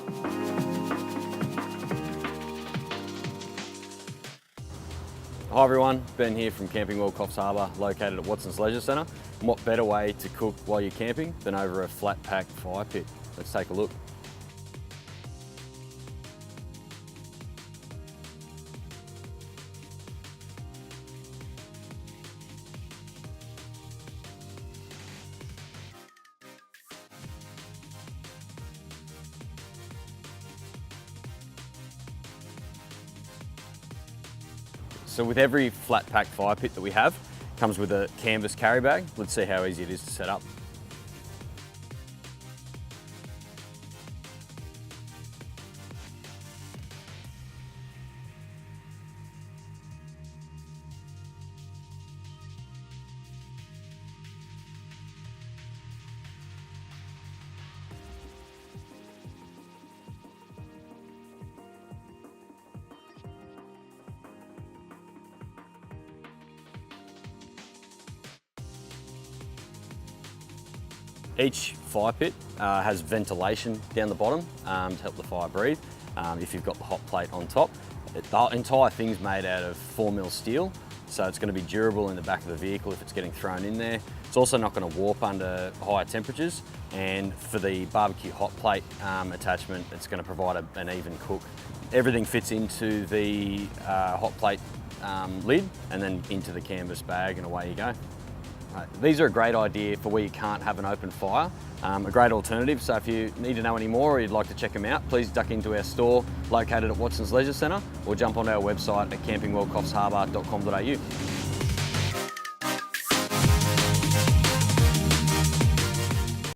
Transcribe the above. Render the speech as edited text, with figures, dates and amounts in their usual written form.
Hi everyone, Ben here from Camping World Coffs Harbour, located at Watson's Leisure Centre. And what better way to cook while you're camping than over a flat pack fire pit? Let's take a look. So with every flat pack fire pit that we have, comes with a canvas carry bag. Let's see how easy it is to set up. Each fire pit has ventilation down the bottom to help the fire breathe. If you've got the hot plate on top, the entire thing's made out of 4mm steel, so it's going to be durable in the back of the vehicle if it's getting thrown in there. It's also not going to warp under higher temperatures, and for the barbecue hot plate attachment, it's going to provide an even cook. Everything fits into the hot plate lid and then into the canvas bag, and away you go. These are a great idea for where you can't have an open fire, a great alternative. So if you need to know any more or you'd like to check them out, please duck into our store located at Watson's Leisure Centre or jump onto our website at campingworldcoffsharbour.com.au.